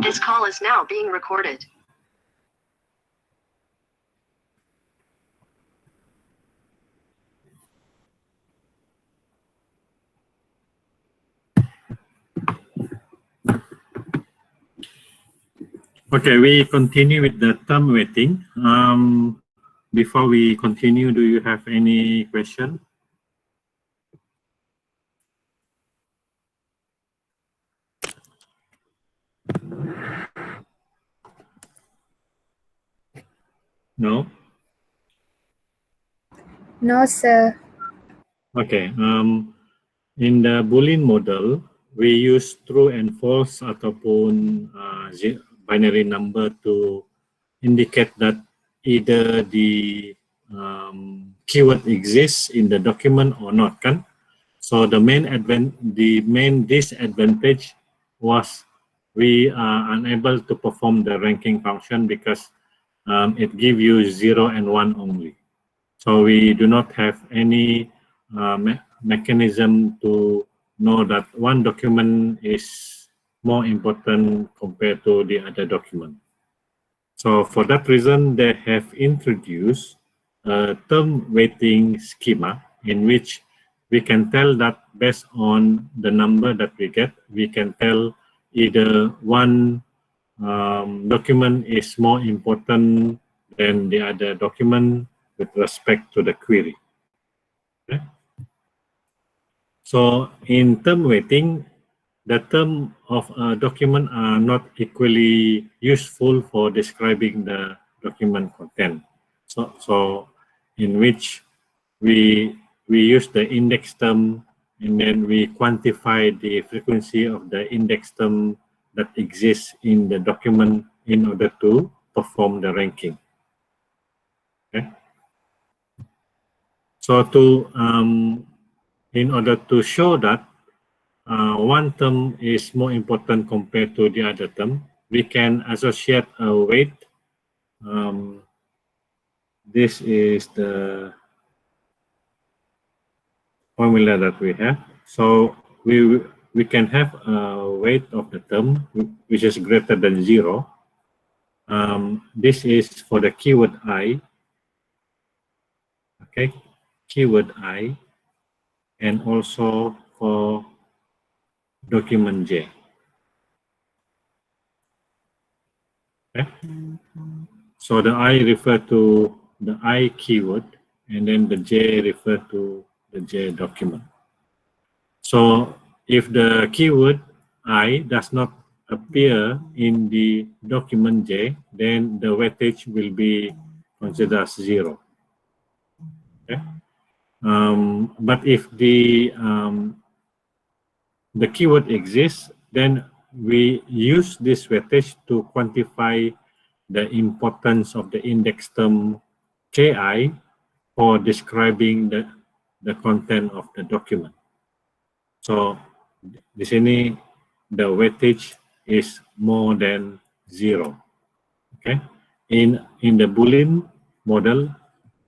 This call is now being recorded. Okay, we continue with the term weighting. Before we continue, do you have any question? No? No, sir. Okay. In the Boolean model, we use true and false ataupun binary number to indicate that either the keyword exists in the document or not, kan? So the main disadvantage was we are unable to perform the ranking function because it gives you 0 and 1 only. So we do not have any mechanism to know that one document is more important compared to the other document. So for that reason, they have introduced a term weighting schema in which we can tell that based on the number that we get, we can tell either one document is more important than the other document with respect to the query. Okay. So in term weighting, the term of a document are not equally useful for describing the document content. So in which we use the index term and then we quantify the frequency of the index term that exists in the document in order to perform the ranking. Okay. So in order to show that one term is more important compared to the other term, we can associate a weight. This is the formula that we have. So we can have a weight of the term which is greater than 0. This is for the keyword I. Okay, keyword I, and also for document J. Okay. So the I refer to the I keyword, and then the J refer to the J document. So if the keyword I does not appear in the document J, then the weightage will be considered as 0. Okay. But if the keyword exists, then we use this weightage to quantify the importance of the index term KI for describing the content of the document. So di sini the weightage is more than 0. Okay. In the Boolean model,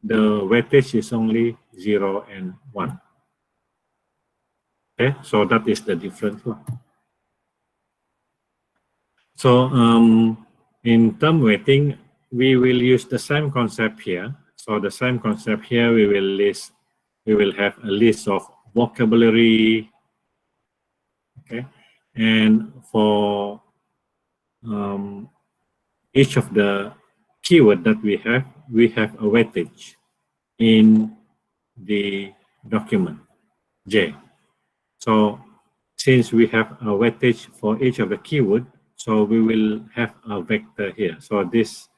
the weightage is only 0 and 1. Okay, so that is the difference. So in term weighting, we will use the same concept here. So the same concept here, we will have a list of vocabulary. Okay, and for each of the keyword that we have a weightage in the document J. So since we have a weightage for each of the keyword, so we will have a vector here. So this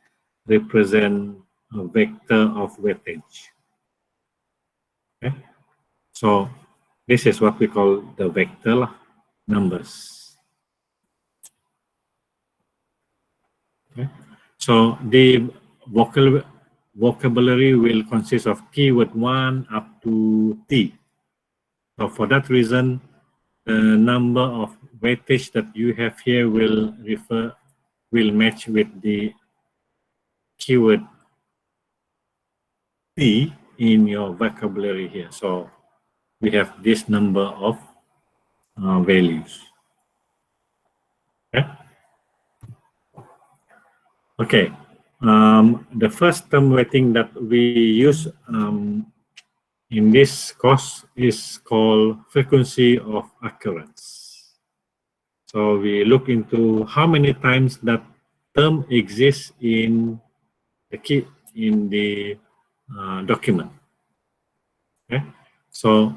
represents a vector of weightage. Okay. So this is what we call the vector numbers. Okay. So the vocabulary will consist of keyword 1 up to T. So for that reason, the number of weightage that you have here will match with the keyword T in your vocabulary here. So we have this number of values. Okay. Okay. The first term weighting that we use in this course is called frequency of occurrence. So we look into how many times that term exists in the key in the document. Okay. So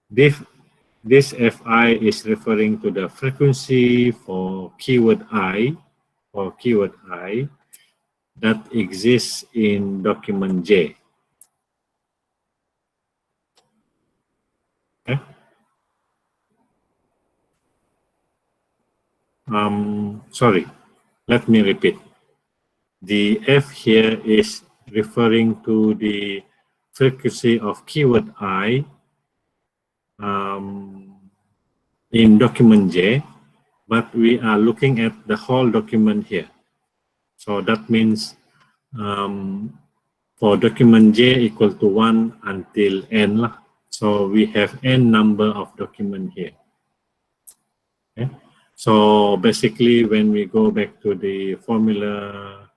this Fi is referring to the frequency for keyword I that exists in document J. Okay. Sorry, let me repeat. The F here is referring to the frequency of keyword I in document J, but we are looking at the whole document here. So that means for document J equal to 1 until n. So we have n number of document here. Okay. So basically, when we go back to the formula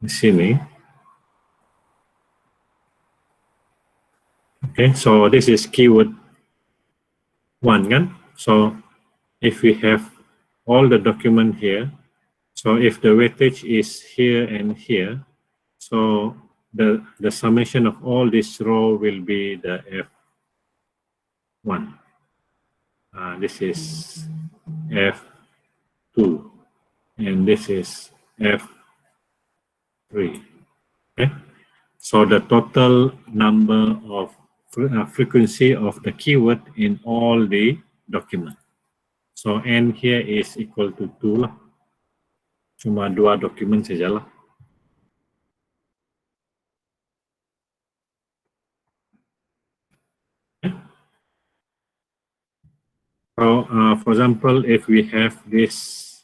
sini, okay, so this is keyword 1, kan? So if we have all the document here, so if the weightage is here and here, so the summation of all this row will be the F1. This is F2, and this is F3. Okay, so the total number of frequency of the keyword in all the document. So n here is equal to 2 lah. Cuma 2 dokumen saja lah. Okay. So for example, if we have this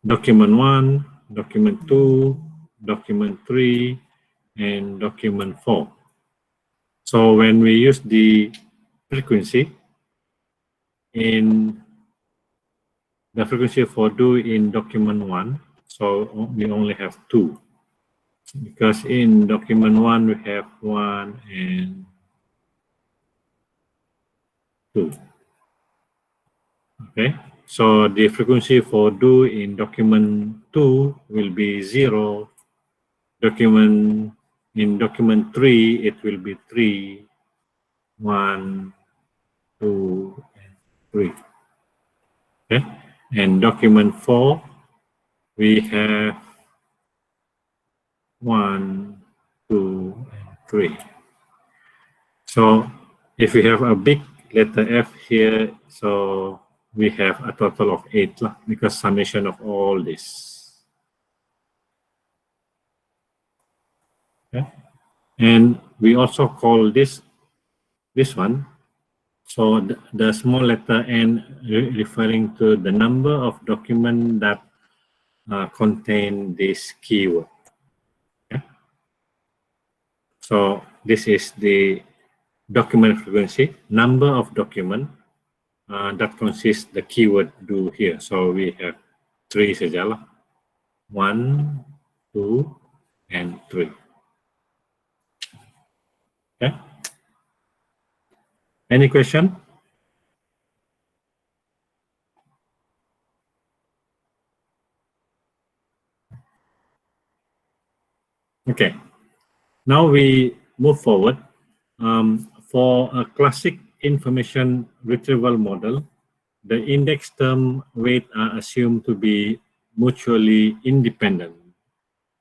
document 1, document 2, document 3, and document 4. So when we use the frequency in the frequency for do in document 1, so we only have 2. Because in document 1 we have 1 and 2. Okay, so the frequency for do in document 2 will be 0. In document 3 it will be 3, 1, 2, and 3. Okay, and document 4 we have 1, 2, and 3. So if we have a big letter F here, so we have a total of 8 lah, because summation of all this. Okay. And we also call this one. So the small letter n referring to the number of document that contain this keyword. Okay. So this is the document frequency, number of document that consists the keyword do here. So we have 3 saja lah. 1, 2, and 3. Okay. Any question? Okay. Now we move forward. For a classic information retrieval model, the index term weight are assumed to be mutually independent,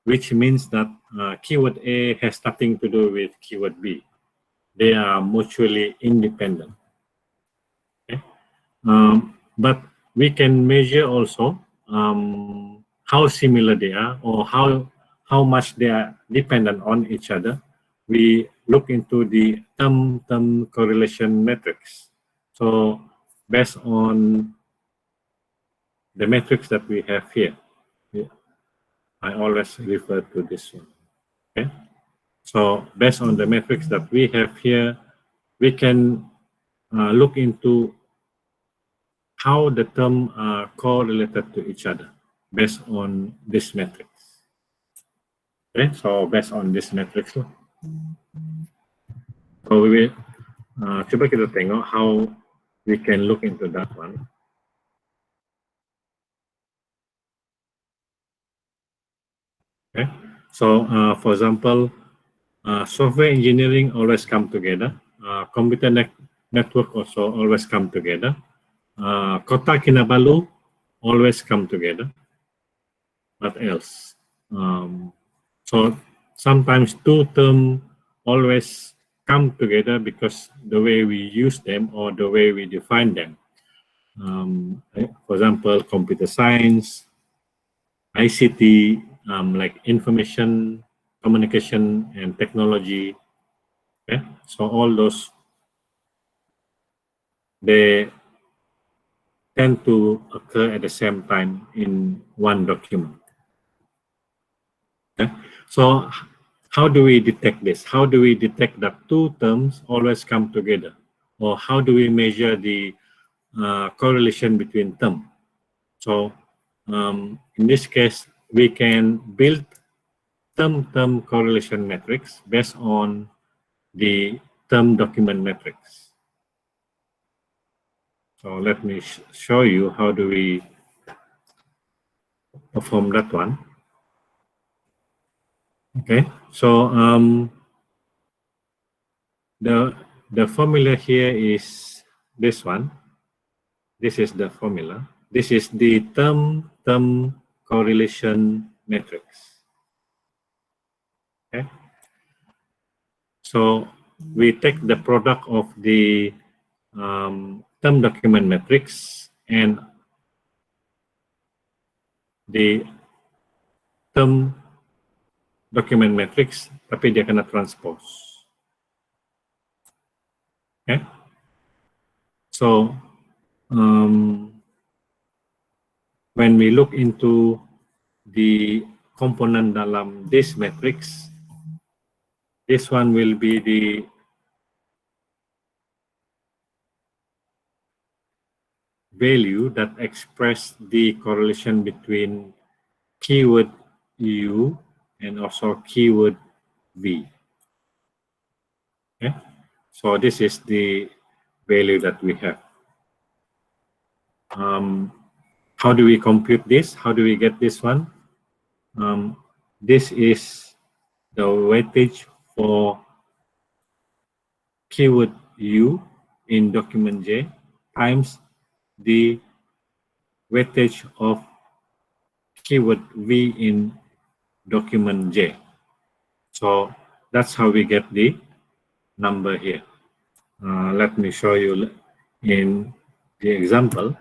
which means that keyword A has nothing to do with keyword B. They are mutually independent. Okay? But we can measure also how similar they are, or how much they are dependent on each other. We look into the term correlation matrix. So based on the matrix that we have here, I always refer to this one. Okay. So based on the matrix that we have here, we can look into how the term are correlated to each other based on this matrix. Okay, so based on this matrix lah. So we will coba kita tengok how we can look into that one. Okay, so for example, software engineering always come together. Computer network also always come together. Kota Kinabalu always come together. What else? So sometimes two terms always come together because the way we use them or the way we define them. For example, computer science, ICT, like information, communication, and technology. Okay? So all those, they tend to occur at the same time in one document. Okay? So how do we detect this? How do we detect that two terms always come together? Or how do we measure the correlation between terms? So in this case, we can build term-term correlation matrix based on the term document matrix. So let me show you how do we perform that one. Okay, so the formula here is this one. This is the formula. This is the term correlation matrix. Okay, so we take the product of the term document matrix and the term document matrix, tapi dia kena transpose. Okay, so when we look into the component dalam this matrix, this one will be the value that express the correlation between keyword U and also keyword V. Okay, so this is the value that we have. How do we compute this? How do we get this one? This is the weightage for keyword U in document J times the weightage of keyword V in document J. So that's how we get the number here. Let me show you in the example.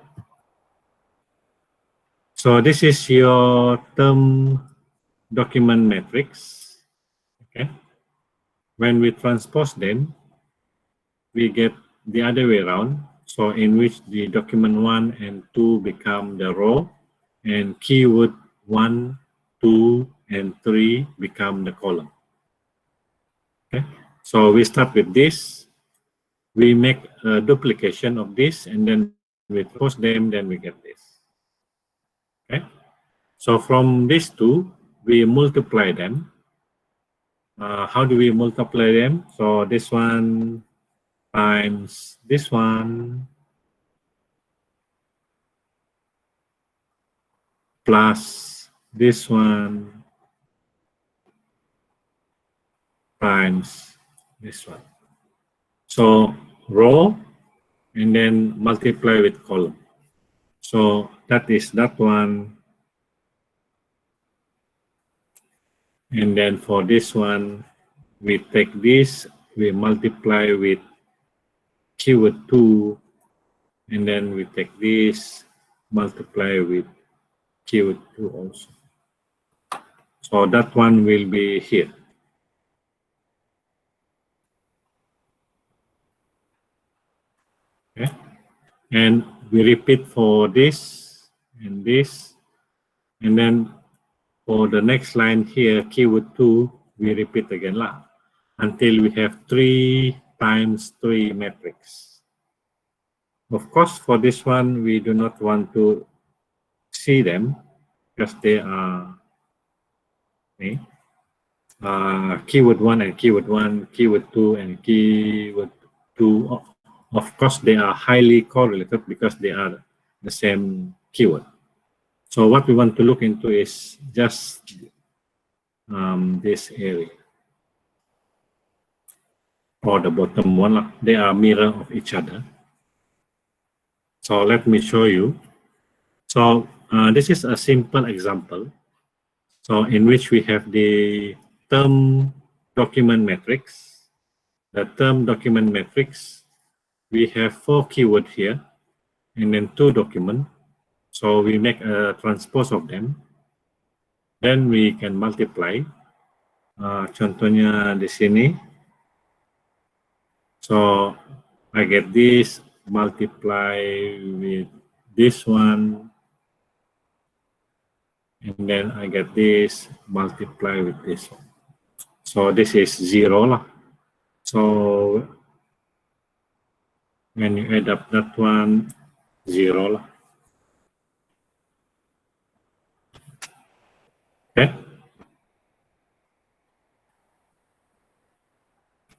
So this is your term document matrix. Okay. When we transpose them, we get the other way around. So in which the document 1 and 2 become the row, and keyword 1, 2, and 3 become the column. Okay. So we start with this. We make a duplication of this, and then we transpose them, then we get this. Okay. So from these two, we multiply them. How do we multiply them? So this one times this one plus this one times this one. So row and then multiply with column. So that is that one. And then for this one, we take this, we multiply with keyword 2, and then we take this, multiply with keyword 2 also. So that one will be here. Okay. And we repeat for this and this. And then for the next line here, keyword 2, we repeat again lah, until we have 3 times 3 matrix. Of course, for this one, we do not want to see them because they are keyword 1 and keyword 1, keyword 2 and keyword 2. Of course, they are highly correlated because they are the same keyword. So what we want to look into is just this area, or the bottom one. They are mirror of each other. So let me show you. So this is a simple example. So in which we have the term document matrix. The term document matrix, we have 4 keywords here and then 2 documents. So we make a transpose of them. Then we can multiply. Contohnya di sini. So I get this, multiply with this one. And then I get this, multiply with this one. So this is 0 lah. So when you add up that one, 0 lah. Okay.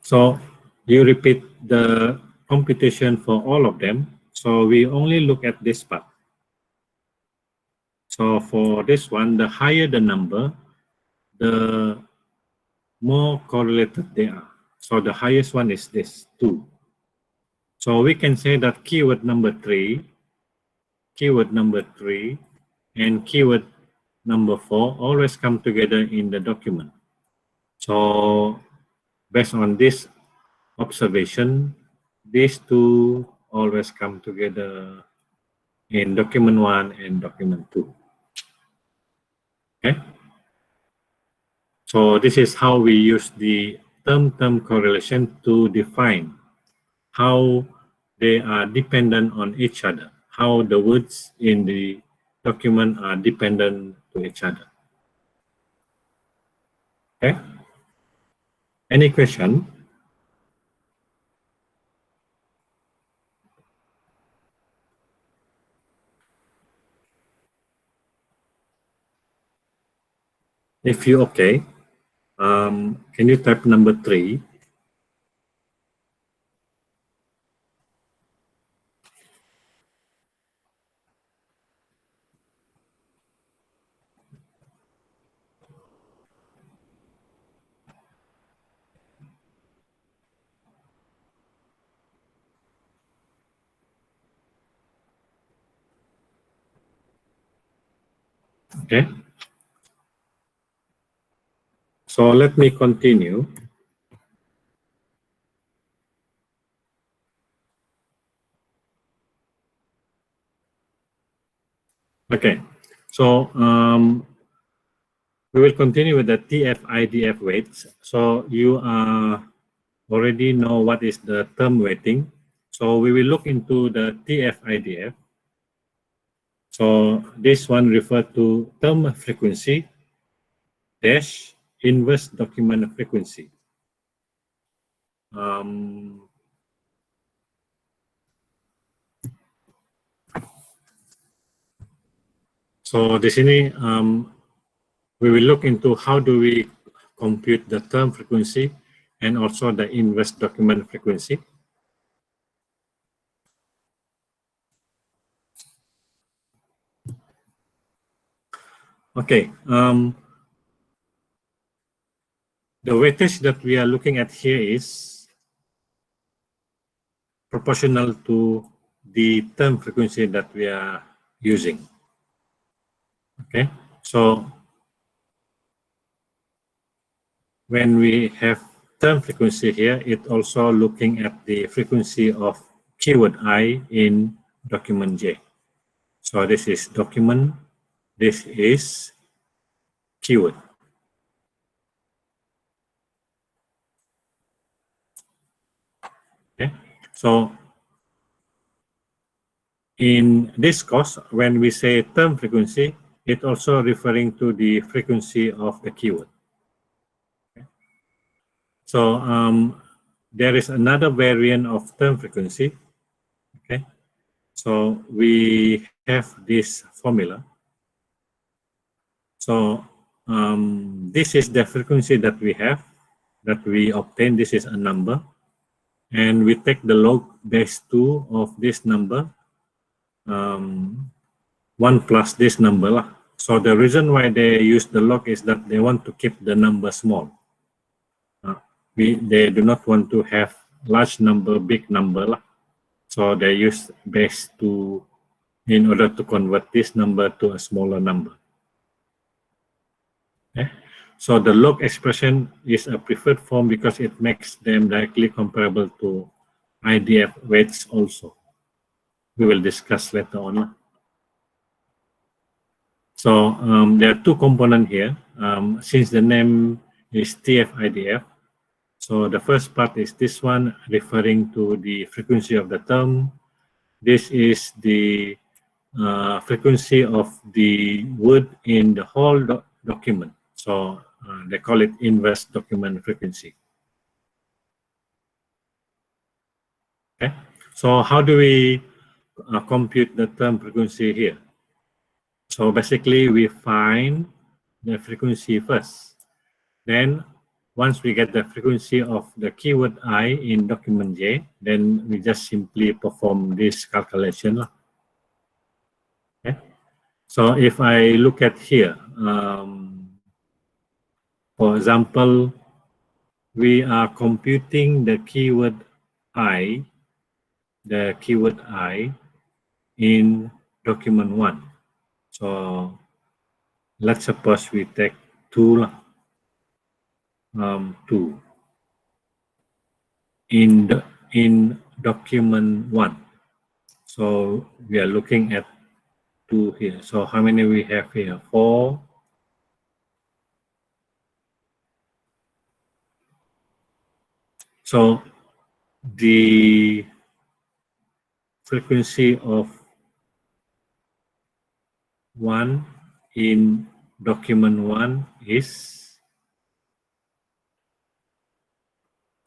So you repeat the computation for all of them. So we only look at this part. So for this one, the higher the number, the more correlated they are. So the highest one is this 2. So we can say that keyword number 3, and keyword number 4 always come together in the document. So based on this observation, these 2 always come together in document 1 and document 2. Okay. So this is how we use the term-term correlation to define how they are dependent on each other, how the words in the document are dependent to each other. Okay. Any question? If you okay, can you type number 3? Okay. So let me continue. Okay. So we will continue with the TF-IDF weights. So you already know what is the term weighting. So we will look into the TF-IDF. So this one refers to term frequency dash inverse document frequency. So di sini we will look into how do we compute the term frequency and also the inverse document frequency. Okay, the weightage that we are looking at here is proportional to the term frequency that we are using. Okay, so when we have term frequency here, it also looking at the frequency of keyword I in document J. So this is document, this is keyword. Okay, so in this course, when we say term frequency, it also referring to the frequency of the keyword. Okay. So there is another variant of term frequency. Okay, So we have this formula. So this is the frequency that we have, that we obtain. This is a number. And we take the log base 2 of this number, 1 plus this number lah. So the reason why they use the log is that they want to keep the number small. They do not want to have large number, big number lah. So they use base 2 in order to convert this number to a smaller number. Okay. So the log expression is a preferred form because it makes them directly comparable to IDF weights also. We will discuss later on. So there are two components here. Since the name is TF-IDF, so the first part is this one, referring to the frequency of the term. This is the frequency of the word in the whole document. So they call it inverse document frequency. Okay. So how do we compute the term frequency here? So basically, we find the frequency first. Then, once we get the frequency of the keyword I in document J, then we just simply perform this calculation. Okay. So if I look at here, for example, we are computing the keyword I in document 1. So let's suppose we take 2 in document 1. So we are looking at 2 here. So how many we have here? 4. So the frequency of 1 in document 1 is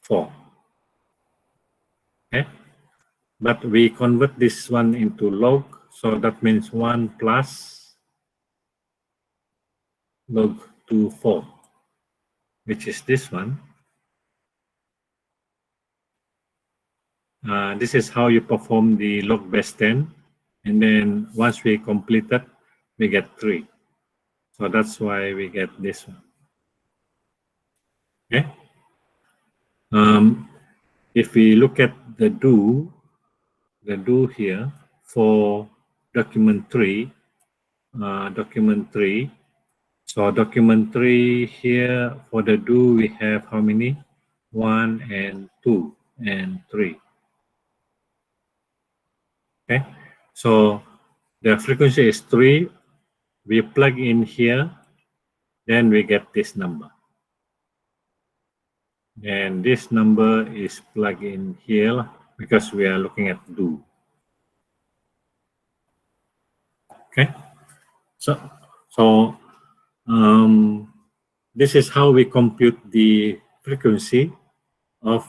4. Okay, but we convert this one into log, so that means 1 plus log 2 4, which is this one. This is how you perform the log base 10, and then once we complete it, we get 3. So that's why we get this one. Okay. If we look at the do here for document 3, So document 3 here for the do we have how many? 1 and 2 and 3. Okay, so the frequency is 3. We plug in here, then we get this number. And this number is plugged in here because we are looking at do. Okay, so this is how we compute the frequency of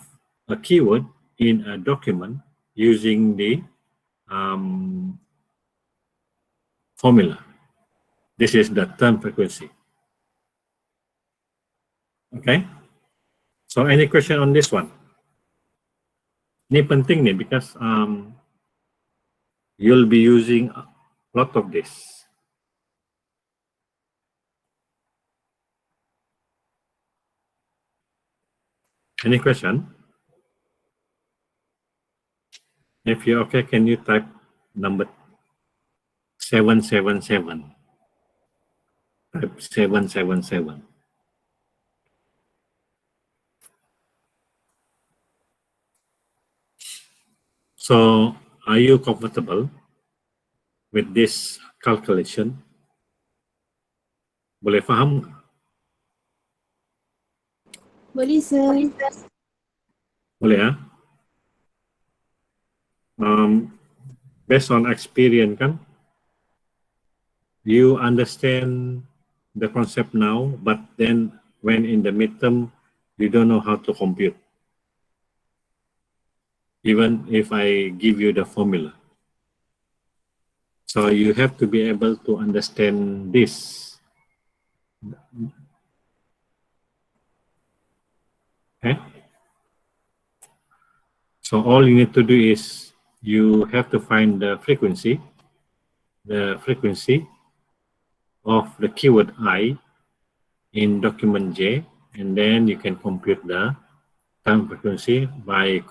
a keyword in a document using the formula. This is the term frequency. Okay. So any question on this one? Ini penting nih because you'll be using a lot of this. Any question? If you're okay, can you type number 777? Type 777. So, are you comfortable with this calculation? Boleh faham? Boleh, sir. Boleh ya? Based on experience kan, you understand the concept now, but then when in the midterm, you don't know how to compute. Even if I give you the formula. So you have to be able to understand this. Okay? So all you need to do is you have to find the frequency of the keyword I in document J, and then you can compute the time frequency by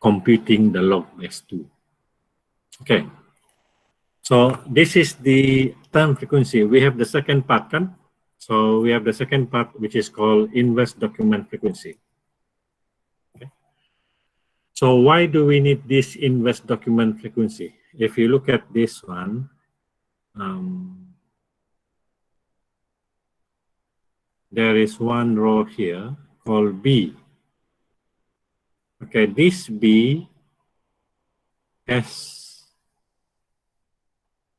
computing the log base 2. Okay. So this is the term frequency. We have the second part, kan? So we have the second part, which is called inverse document frequency. Okay. So why do we need this inverse document frequency? If you look at this one, there is one row here called B. Okay, this B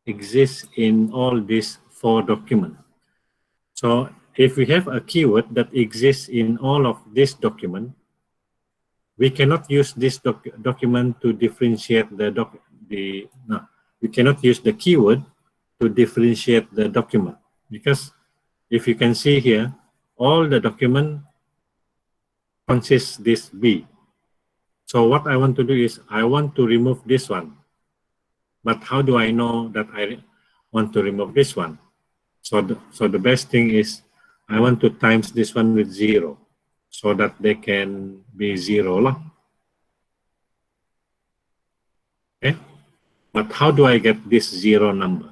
exists in all these 4 documents. So if we have a keyword that exists in all of this document, we cannot use this document to differentiate we cannot use the keyword to differentiate the document, because if you can see here, all the document consists this B. So what I want to do is I want to remove this one. But how do I know that I want to remove this one? So the best thing is I want to times this one with 0 so that they can be 0 lah. Okay? But how do I get this 0 number?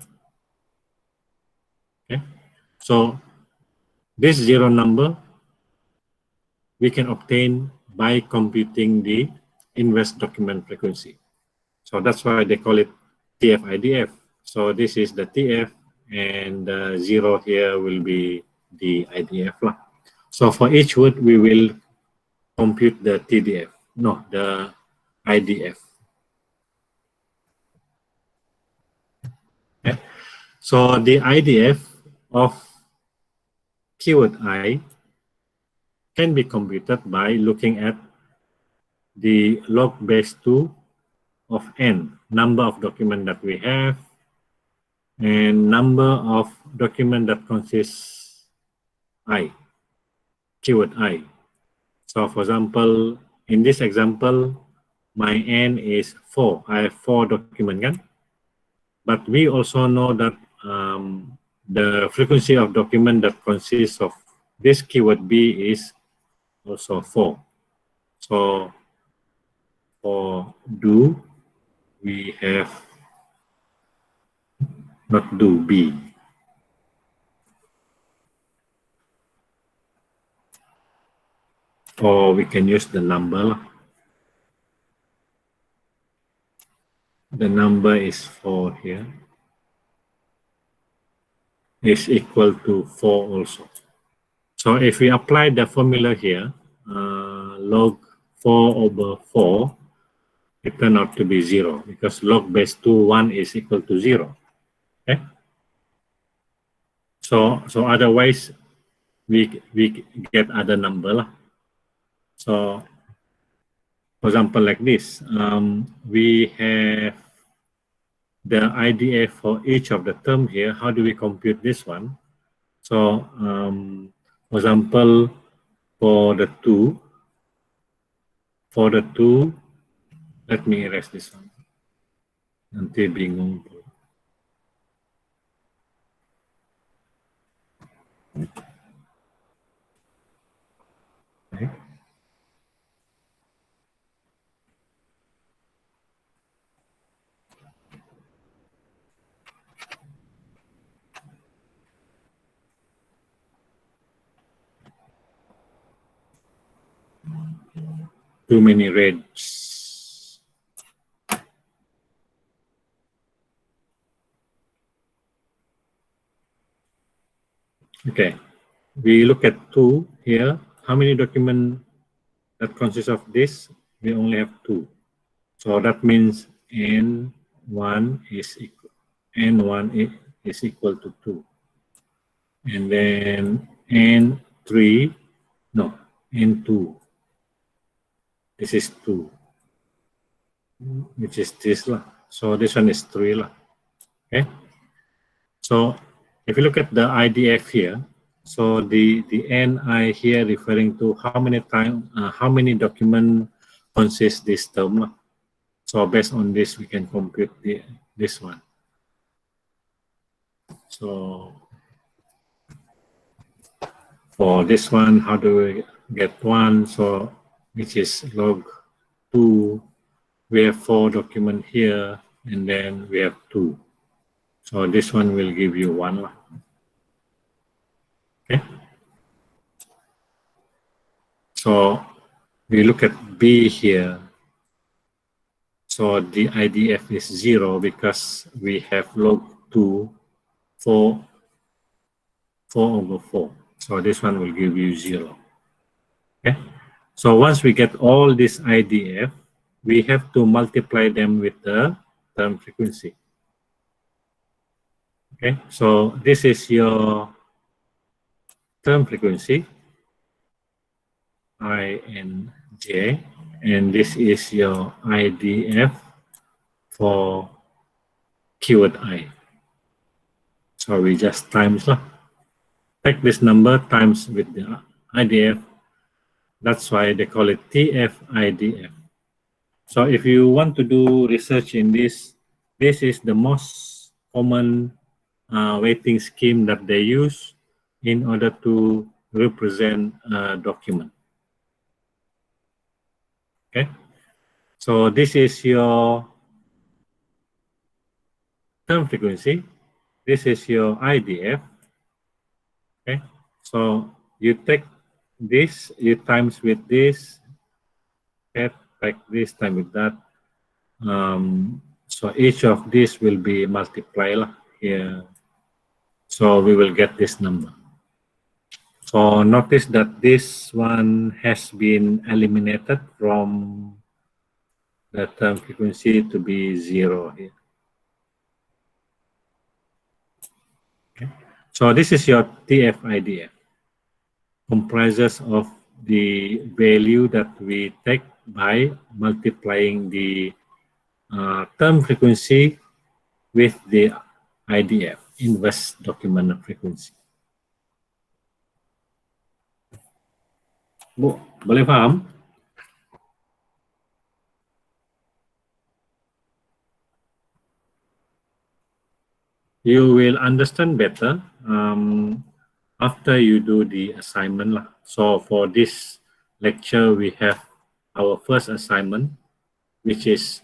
Okay? So this 0 number we can obtain by computing the inverse document frequency. So that's why they call it TF-IDF. So this is the TF, and the 0 here will be the IDF lah. So for each word, we will compute the TDF, no, the IDF. Okay. So the IDF of keyword I can be computed by looking at the log base 2 of n, number of document that we have, and number of document that consists I, keyword I. So for example, in this example, my n is 4. I have 4 documents, kan? But we also know that the frequency of document that consists of this keyword B is also 4. So for do, we have not do B. Or we can use the number. The number is 4 here. Is equal to 4 also. So if we apply the formula here, log 4 over 4, it turned out to be 0 because log base 2, 1 is equal to 0. Okay? So otherwise, we get other number lah. So for example, like this, we have the IDF for each of the term here. How do we compute this one? So for example, for the 2, let me erase this one. Nanti bingung. Okay. Too many reds. Okay, we look at 2 here. How many documents that consists of this? We only have 2. So that means N1 is equal to 2. And then N2. This is 2, which is this lah. So this one is 3 lah. Okay. So if you look at the IDF here, so the NI here referring to how many document consists this term. So based on this, we can compute this one. So for this one, how do we get 1? So which is log 2. We have 4 document here, and then we have 2. So this one will give you 1. Okay. So we look at B here. So the IDF is 0 because we have log 2, 4 over 4. So this one will give you 0. Okay. So once we get all this IDF, we have to multiply them with the term frequency. Okay. So this is your term frequency, I and J, and this is your IDF for keyword I. So we just times lah. Take this number times with the IDF. That's why they call it TF-IDF. So if you want to do research in this, this is the most common weighting scheme that they use in order to represent a document. Okay, so this is your term frequency. This is your IDF. Okay, so you take this, you times with this, take this time with that. So each of these will be multiplied here. So we will get this number. So notice that this one has been eliminated from the term frequency to be 0 here. Okay. So this is your TF-IDF. Comprises of the value that we take by multiplying the term frequency with the IDF, inverse document frequency. Bu, boleh paham? You will understand better after you do the assignment lah. So for this lecture, we have our first assignment, which is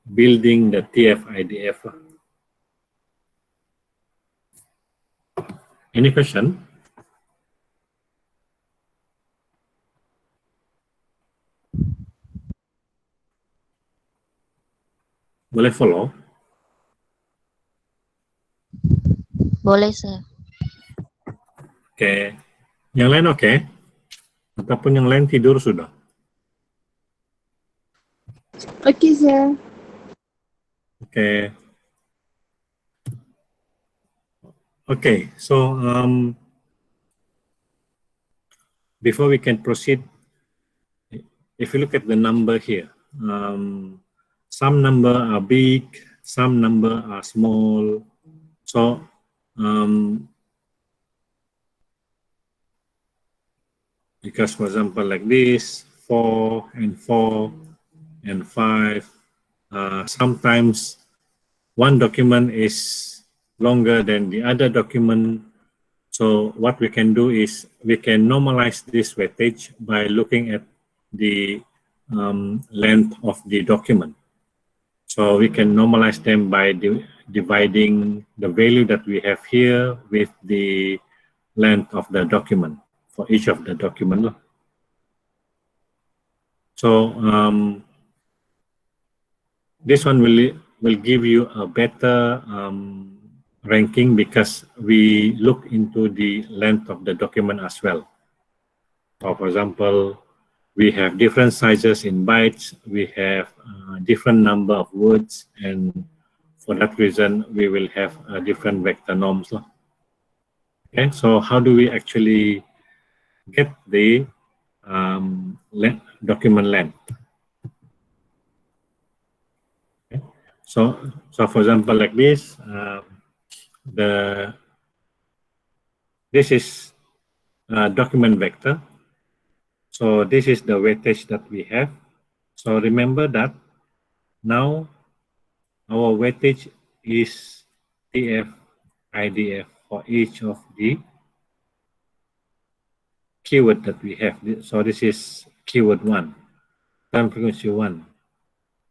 building the TF-IDF. Any question? Boleh follow? Boleh, sir. Oke. Yang lain oke? Ataupun yang lain tidur sudah? Okay, sir. Okay. Okay, so before we can proceed, if you look at the number here, some number are big, some number are small. So because for example like this, 4 and 4 and 5, sometimes one document is longer than the other document. So what we can do is we can normalize this weightage by looking at the length of the document. So we can normalize them by dividing the value that we have here with the length of the document for each of the document. So this one will give you a better ranking because we look into the length of the document as well. So for example, we have different sizes in bytes, we have a different number of words, and for that reason, we will have different vector norms. Okay, so how do we actually get the document length? Okay. So for example, like this, this is document vector. So this is the weightage that we have. So remember that now our weightage is TF-IDF for each of the keyword that we have. So this is keyword 1, time frequency 1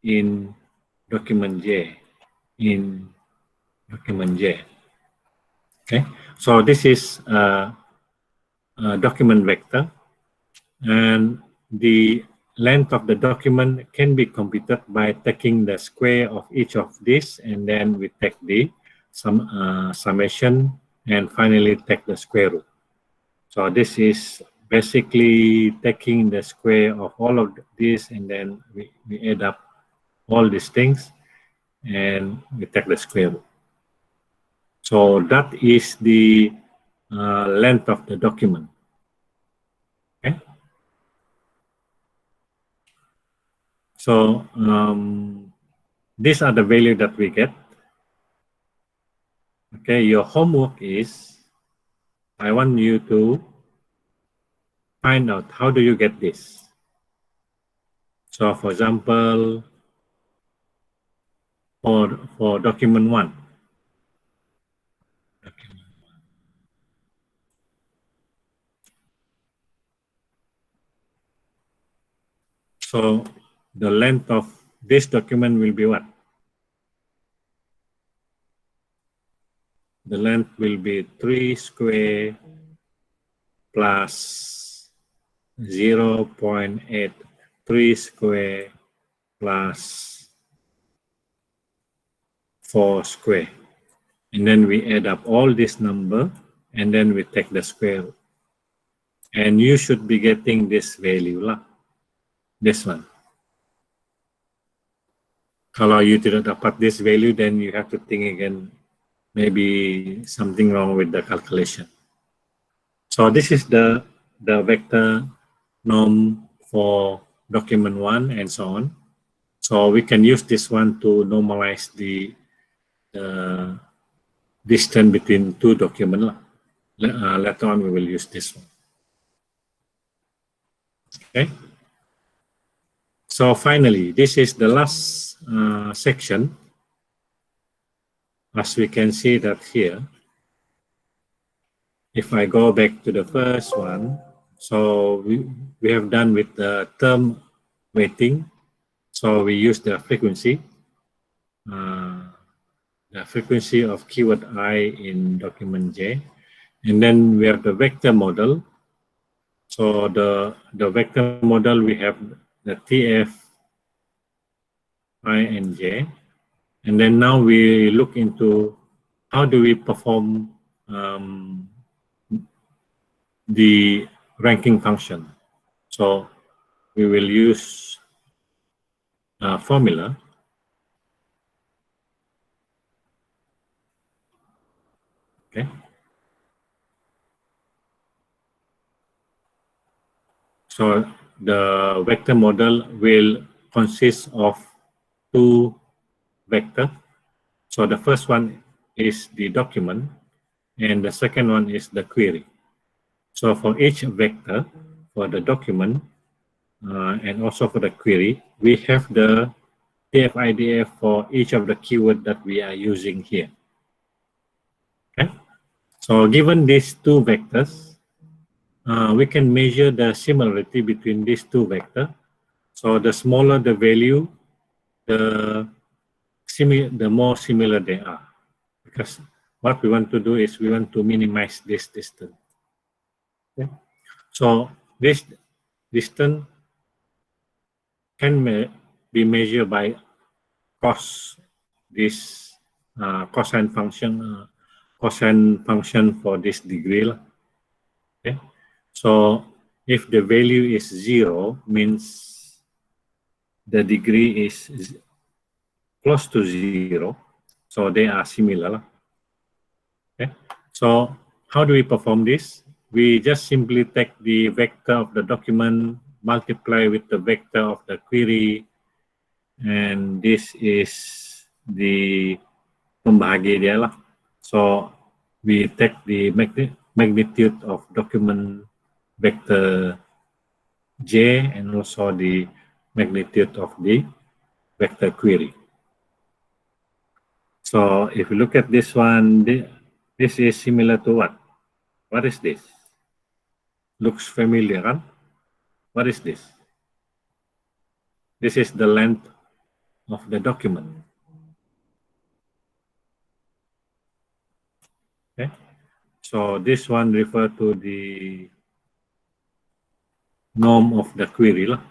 in document J, in document J. Okay, so this is a document vector, and the length of the document can be computed by taking the square of each of these, and then we take the summation, and finally take the square root. So this is basically taking the square of all of this, and then we add up all these things, and we take the square root. So that is the length of the document. Okay. So these are the value that we get. Okay, your homework is, I want you to find out how do you get this. So for example, for document 1. So the length of this document will be what? The length will be 3 square plus 0.8, 3 square plus 4 square. And then we add up all this number, and then we take the square root. And you should be getting this value lah. This one. Kalau you tidak dapat this value, then you have to think again, maybe something wrong with the calculation. So this is the vector norm for document 1 and so on. So we can use this one to normalize the distance between two documents. Later on we will use this one. Okay. So finally, this is the last section. As we can see that here, if I go back to the first one, so we have done with the term weighting. So we use the frequency of keyword I in document J. And then we have the vector model. So the vector model, we have the TF, I, and J. And then now we look into how do we perform the ranking function. So we will use a formula. Okay. So the vector model will consist of two vectors. So the first one is the document, and the second one is the query. So for each vector, for the document and also for the query, we have the TF-IDF for each of the keywords that we are using here. Okay. So given these two vectors, we can measure the similarity between these two vectors. So the smaller the value, the more similar they are. Because what we want to do is we want to minimize this distance. Okay. So this distance can be measured by this cosine function for this degree. Okay. So if the value is 0, means the degree is close to 0, so they are similar. Okay. So how do we perform this? We just simply take the vector of the document, multiply with the vector of the query, and this is di pembahagi dia lah. So we take the magnitude of document vector J and also the magnitude of the vector query. So if you look at this one, this is similar to what? What is this? Looks familiar, kan? What is this? This is the length of the document. Okay. So this one refer to the norm of the query lah.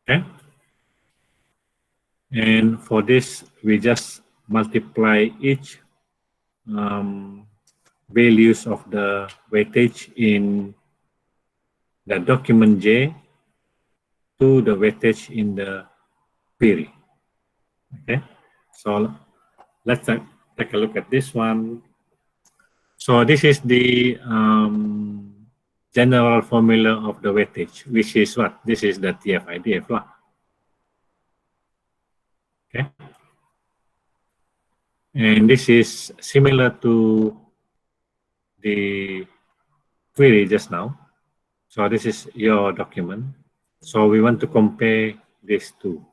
Okay. And for this, we just multiply each values of the weightage in the document J to the weightage in the query. Okay, so let's take a look at this one. So this is the general formula of the weightage, which is what? This is the TF-IDF lah. Okay, and this is similar to the query just now. So this is your document. So we want to compare these two.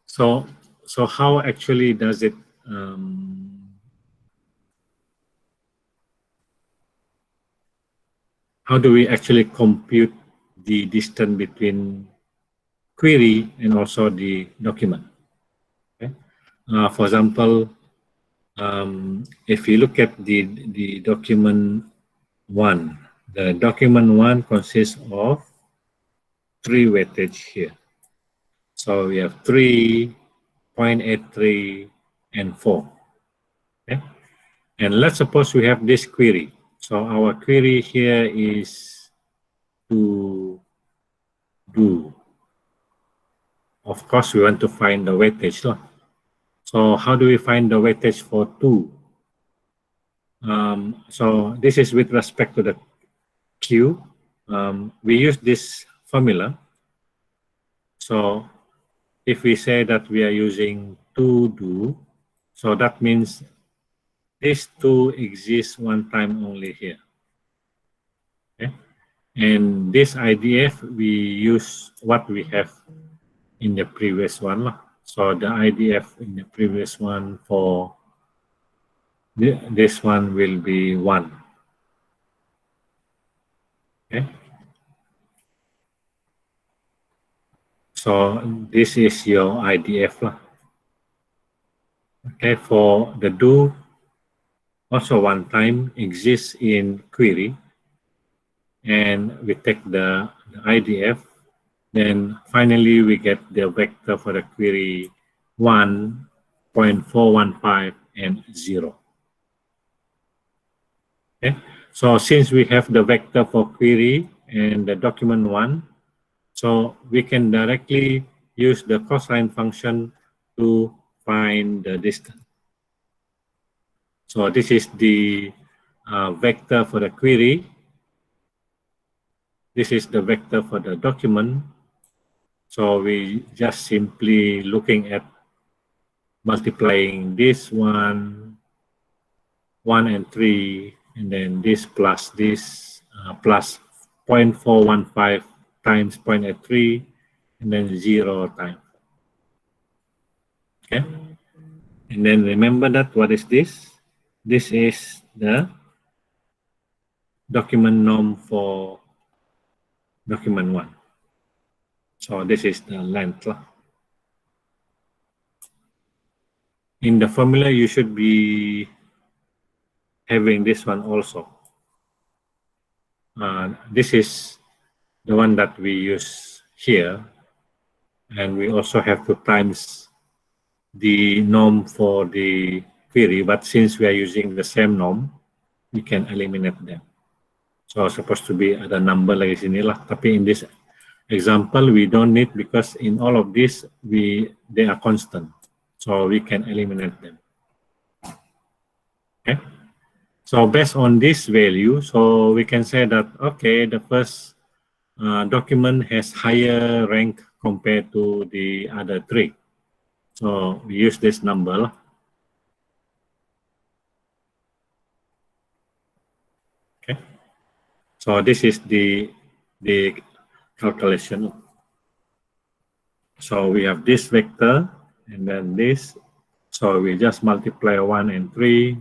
So how actually does it how do we actually compute the distance between query and also the document? Okay. For example, if you look at the document 1, the document 1 consists of 3 weightage here. So we have 3, 0.83, and 4. Okay? And let's suppose we have this query. So our query here is to do. Of course, we want to find the weightage. So how do we find the weightage for 2? So this is with respect to the Q. We use this formula. So if we say that we are using 2 do, so that means this 2 exists one time only here. Okay? And this IDF, we use what we have in the previous one. So the IDF in the previous one for this one will be 1. Okay. So this is your IDF lah. Okay, for the do, also one time exists in query, and we take the IDF, then finally we get the vector for the query 1.415 and 0. Okay, so since we have the vector for query and the document 1, so we can directly use the cosine function to find the distance. So this is the vector for the query. This is the vector for the document. So we just simply looking at multiplying this 1 and 3, and then this plus 0.415 times 0.83, and then 0 times. Okay, and then remember that what is this? This is the document norm for document 1. So this is the length. In the formula, you should be having this one also. This is the one that we use here, and we also have to times the norm for the query, but since we are using the same norm, we can eliminate them. So supposed to be ada number lagi sini lah, tapi in this example we don't need, because in all of this they are constant, so we can eliminate them. Okay, So based on this value, so we can say that, okay, the first document has higher rank compared to the other three. So we use this number. Okay. So this is the calculation. So we have this vector and then this. So we just multiply 1 and 3,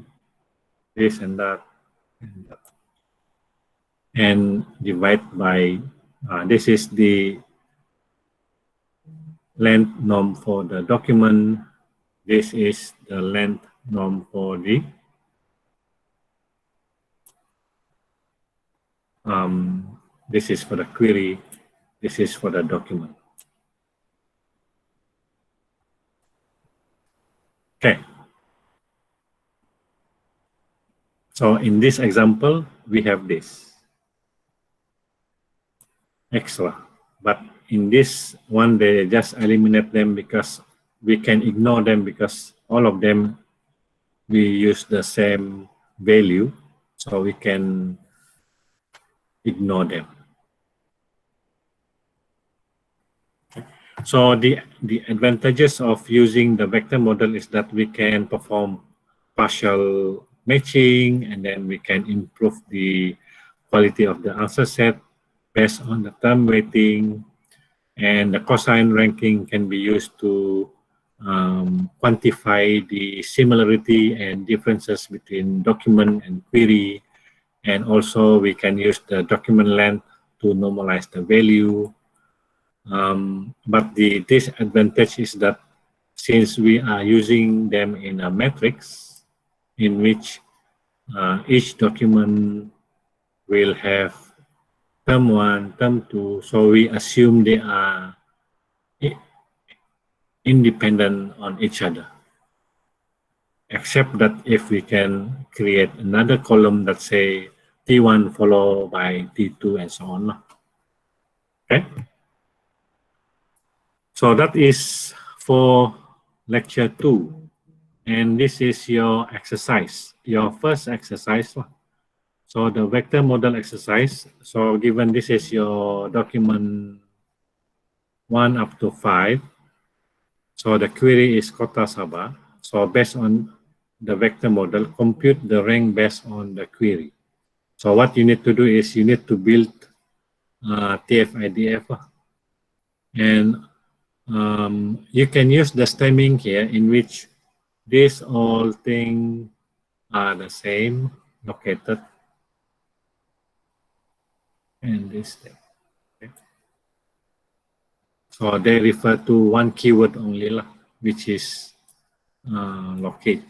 this and that, and divide by, this is the length norm for the document. This is the length norm for the this is for the query, this is for the document. Okay. So in this example, we have this extra, but in this one, they just eliminate them because we can ignore them because all of them, we use the same value, so we can ignore them. So the advantages of using the vector model is that we can perform partial matching, and then we can improve the quality of the answer set based on the term weighting, and the cosine ranking can be used to quantify the similarity and differences between document and query, and also we can use the document length to normalize the value. But the disadvantage is that since we are using them in a matrix in which each document will have term 1, term 2, so we assume they are independent on each other, except that if we can create another column that say T1 followed by T2 and so on. Okay. So that is for lecture 2, and this is your exercise, your first exercise. So the vector model exercise. So given this is your document 1 up to 5. So the query is Kota Sabah. So based on the vector model, compute the rank based on the query. So what you need to do is you need to build TF-IDF, and you can use the stemming here in which these all things are the same located, and this thing. Okay. So they refer to one keyword only, which is locate.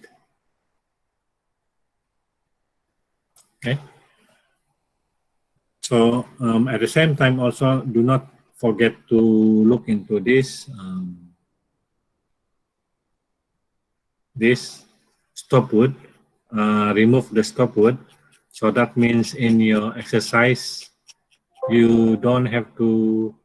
Okay. So at the same time, also do not forget to look into this this stopword. Remove the stopword. So that means in your exercise, you don't have to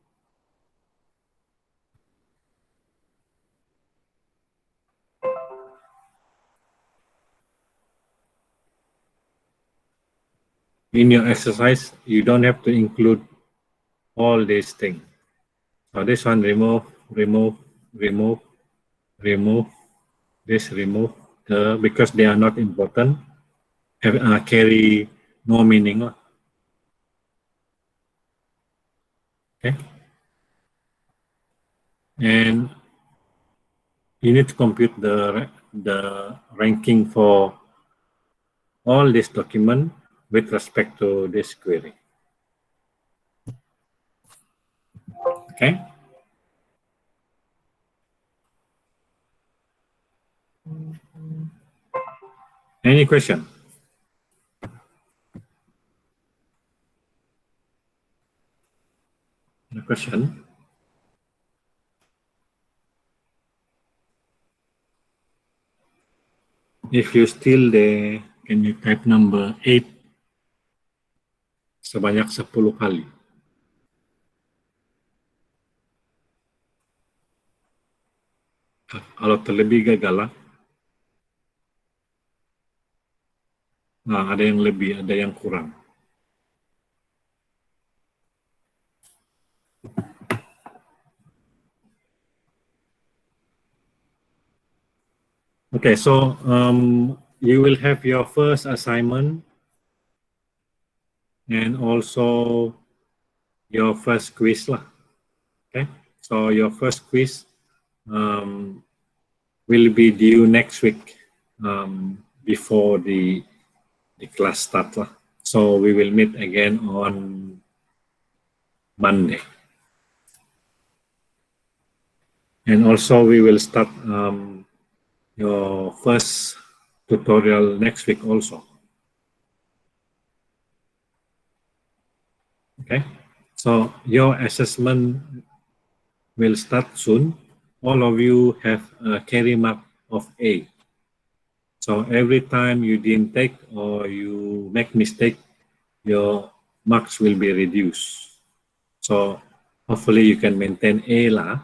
you don't have to include all these things. So this one, remove, remove, remove, remove, this remove, because they are not important, carry no meaning. Okay. And you need to compute the ranking for all this document with respect to this query. Okay. Any question? Any question? If you still there, can you type number 8 sebanyak 10 kali? Kalau terlebih gagal, ada yang lebih, ada yang kurang. Okay, so you will have your first assignment and also your first quiz lah. Okay, so your first quiz will be due next week before the class start lah. So we will meet again on Monday. And also we will start your first tutorial next week also. Okay, so your assessment will start soon. All of you have a carry mark of A. So every time you didn't take or you make mistake, your marks will be reduced. So hopefully you can maintain A lah.